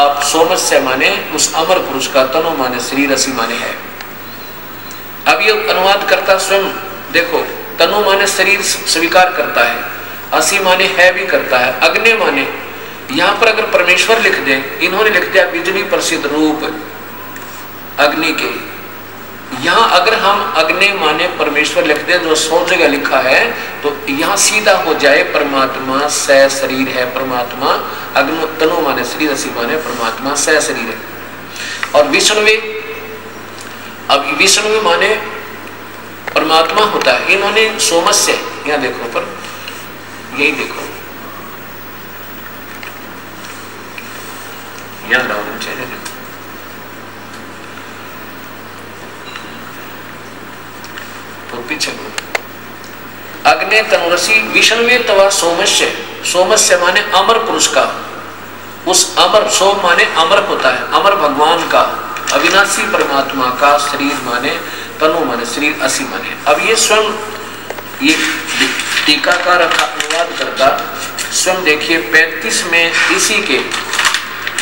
आप सोमस्य माने उस अमर पुरुष का, तनु माने शरीर, असी माने है। अब ये अनुवाद करता स्वयं देखो, तनु माने शरीर स्वीकार करता है, असी माने है भी करता है, अग्नि माने यहां पर अगर परमेश्वर लिख दे, इन्होंने लिख दिया बिजली प्रसिद्ध रूप अग्नि के। यहां अगर हम अग्नि माने परमेश्वर लिख दे जो 100 जगह लिखा है, तो यहां सीधा हो जाए परमात्मा स शरीर है, परमात्मा अग्नि तनु माने शरीर, असी माने परमात्मा स शरीर है। और विष्णुवे, अब विष्णु माने परमात्मा होता है, इन्होंने सोमस्य, यहां देखो पर यही देखो, यहां डाउन चाहिए, तो पीछे अग्नि तनुरसी विष्णुवे तवा सोमस्य, सोमस्य माने अमर पुरुष का, उस अमर, सोम माने अमर होता है, अमर भगवान का, अविनाशी परमात्मा का शरीर माने तनु माने शरीर, असी माने। अब ये स्वयं ये टीकाकार अनुवाद करता स्वयं देखिए 35 में, इसी के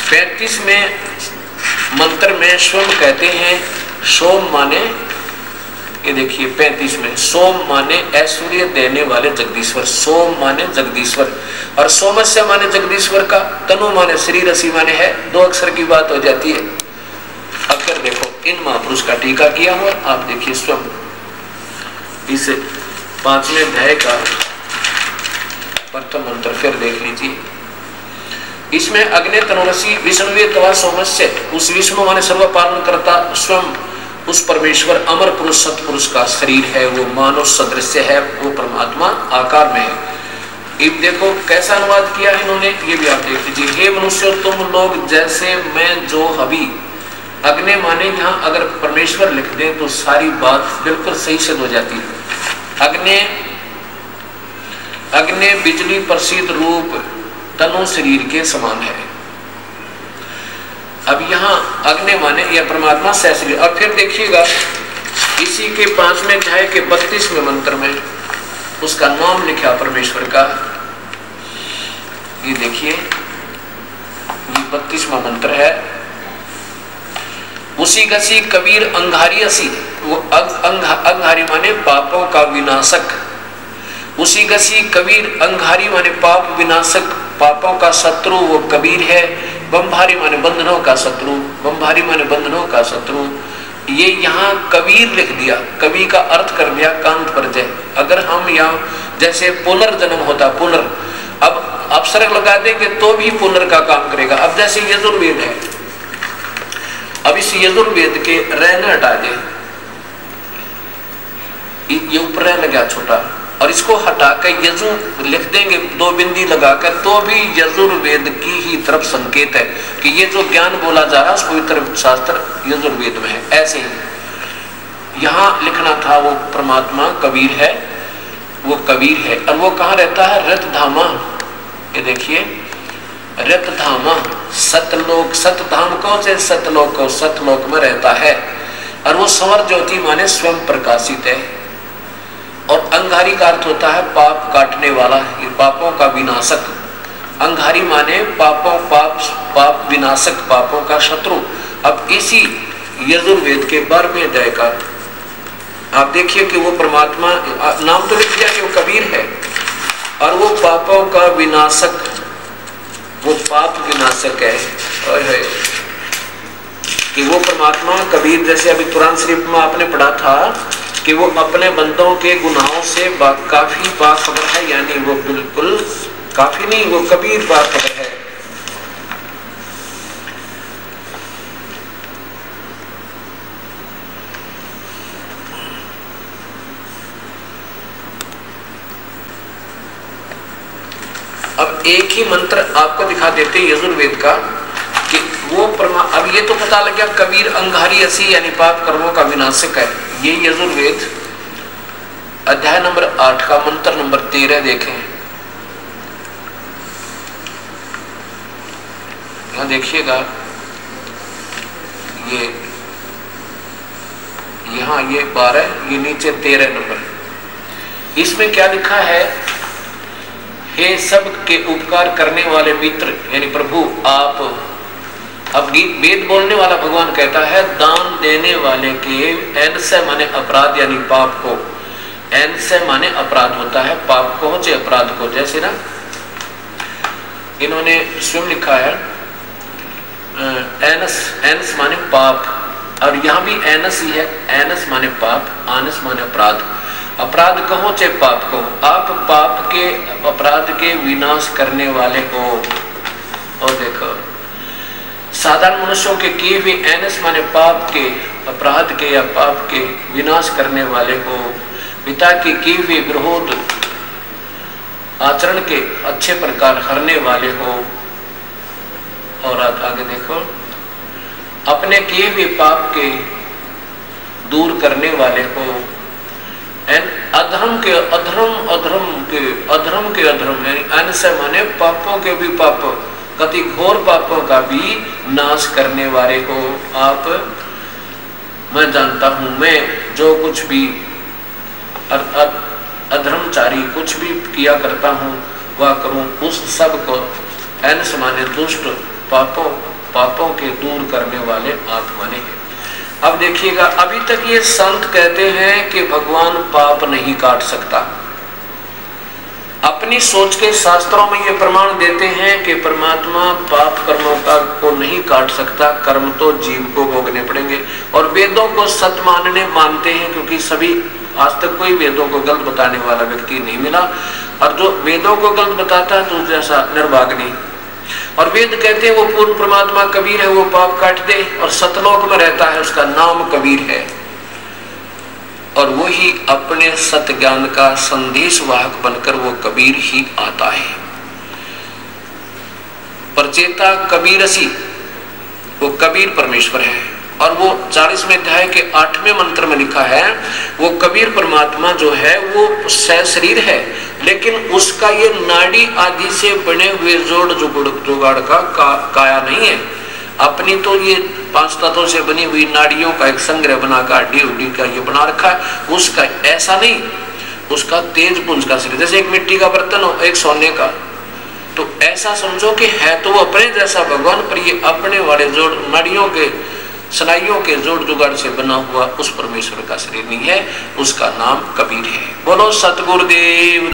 35वें मंत्र में स्वयं कहते हैं सोम माने, ये देखिए 35 में, सोम माने ऐश्वर्य देने वाले जगदीश्वर, सोम माने जगदीश्वर, और सोमस्य माने जगदीश्वर का, तनु माने शरीर, असी माने है, 2 अक्षर की बात हो जाती है। अब फिर देखो इन महापुरुष का टीका किया हुआ, आप देखिए स्वयं इस 5वें अध्याय का प्रथम मंत्र फिर देख लीजिए। इसमें अग्नि तनुरसी विष्णुवे तवा सोमस्य, उस विष्णु माने सर्व पालन करता स्वयं उस परमेश्वर अमर पुरुष सतपुरुष का शरीर है, वो मानव सदृश्य है, वो परमात्मा आकार में है। अब देखो कैसा अनुवाद किया है इन्होंने, ये भी आप देख लीजिए। हे मनुष्यों तुम लोग जैसे मैं जो हबी, अग्नि माने यहाँ अगर परमेश्वर लिख दें तो सारी बात बिल्कुल सही सिद्ध हो जाती है। अग्नि, अग्नि बिजली प्रसिद्ध रूप तनु शरीर के समान है। अब यहाँ अग्नि माने यह परमात्मा स शरीर। अब फिर देखिएगा इसी के 5वें अध्याय के 32वें मंत्र में उसका नाम लिखा परमेश्वर का, ये देखिए ये 32वां मंत्र है। उसी गसी कबीर अंगारी असी, वो अंगारी माने पापों का विनाशक, उसी गसी कबीर अंगारी माने पाप विनाशक, पापों का शत्रु वो कबीर है। बंभारी माने बंधनों का शत्रु, बंभारी माने बंधनों का शत्रु। ये यहाँ कबीर लिख दिया, कवि का अर्थ कर दिया कांत प्रत्यय। अगर हम यहाँ जैसे पुनर्जन्म होता, पुनर, अब अपसर्ग लगा देंगे तो भी पुनर का काम करेगा। अब जैसे यजुर्वेद है, अब इस यजुर्वेद के रहने हटा दे, ये ऊपर लगा छोटा, और इसको हटाकर यजु लिख देंगे 2 बिंदी लगाकर, तो भी यजुर्वेद की ही तरफ संकेत है कि ये जो ज्ञान बोला जा रहा है उस पवित्र शास्त्र यजुर्वेद में है। ऐसे ही यहाँ लिखना था वो परमात्मा कबीर है, वो कबीर है। और वो कहाँ रहता है? रतधामा। ये देखिए रतधामा, सतलोक, सतधाम को से सतलोक को, सतलोक में रहता है। और वो स्वर ज्योति माने स्वयं प्रकाशित है। और अंगारी का अर्थ होता है पाप काटने वाला, ये पापों का विनाशक। अंगारी माने पापों, पाप विनाशक, पापों का शत्रु। अब इसी यजुर्वेद के 12वें अध्याय का आप देखिए कि वो परमात्मा नाम तो लिख दिया कि वो कबीर है, और वो पापों का विनाशक, वो पाप विनाशक है। और कि वो परमात्मा कबीर, जैसे अभी कुरान शरीफ में आपने पढ़ा था कि वो अपने बंदों के गुनाहों से काफी बाखबर है, यानी वो बिल्कुल काफी नहीं, वो कबीर बाखबर है। अब एक ही मंत्र आपको दिखा देते यजुर्वेद का कि वो अब ये तो पता लग गया कबीर अंगारी असी यानी पाप कर्मों का विनाशक है। ये यजुर्वेद अध्याय नंबर 8 का मंत्र नंबर 13 देखें। यहां देखिएगा, ये यहां ये 12, ये नीचे 13 नंबर। इसमें क्या लिखा है? हे सब के उपकार करने वाले मित्र यानी प्रभु, आप वेद बोलने वाला भगवान कहता है दान देने वाले के एन से माने अपराध यानी पाप को, एन से माने अपराध होता है पाप को चाहे अपराध को। जैसे ना इन्होंने स्वयं लिखा है एनस, एनस माने पाप, और यहाँ भी एनस ही है, एनस माने पाप, आनस माने अपराध। अपराध कहो चाहे पाप को, आप पाप के अपराध के विनाश करने वाले हो। और देखो साधारण मनुष्यों के किए हुए एनस माने पाप के, अपराध के या पाप के विनाश करने वाले हो। पिता के किए हुए विरोध आचरण के अच्छे प्रकार हरने वाले हो। और आगे देखो अपने किए हुए पाप के दूर करने वाले हो। अधर्म के अधर्म, अधर्म के अधर्म के अधर्म यानी अन से माने पापों के भी पाप, कति घोर पापों का भी नाश करने वाले हो आप। मैं जानता हूं मैं जो कुछ भी अधर्मचारी कुछ भी किया करता हूं वह करूं, उस सब को एन से माने दुष्ट पापों के दूर करने वाले आप माने हैं। अब देखिएगा अभी तक ये संत कहते हैं कि भगवान पाप नहीं काट सकता। अपनी सोच के शास्त्रों में ये प्रमाण देते हैं कि परमात्मा पाप कर्मों का को नहीं काट सकता, कर्म तो जीव को भोगने पड़ेंगे। और वेदों को सत्य मानते हैं क्योंकि सभी आज तक कोई वेदों को गलत बताने वाला व्यक्ति नहीं मिला, और जो वेदों को गलत बताता है तो जैसा निर्भाग्य। और वेद कहते हैं वो पूर्ण परमात्मा कबीर है, वो पाप काट दे, और सतलोक में रहता है उसका नाम कबीर है। और वही अपने सत्य ज्ञान का संदेश वाहक बनकर वो कबीर ही आता है। परचेता कबीरसी, वो कबीर परमेश्वर है। और वो 40वें अध्याय के 8वें मंत्र में लिखा है वो कबीर परमात्मा जो है वो शरीर है, लेकिन उसका ये नाड़ी आदि से बने हुए जोड़ जुगाड़ का काया नहीं है। अपनी तो ये 5 तत्वों से बनी हुई नाड़ियों का एक संग्रह बनाकर हड्डी उड्डी का ये बना रखा है, उसका ऐसा नहीं। उसका तेज पुंज का शरीर, जैसे एक मिट्टी का बर्तन हो एक सोने का, तो ऐसा समझो कि है तो वो अपने जैसा भगवान, पर ये अपने वाले जोड़ नाड़ियों के सनाइयों के जोड़ जुगाड़ से बना हुआ उस परमेश्वर का शरीर नहीं है, उसका नाम कबीर है। बोलो सतगुरुदेव।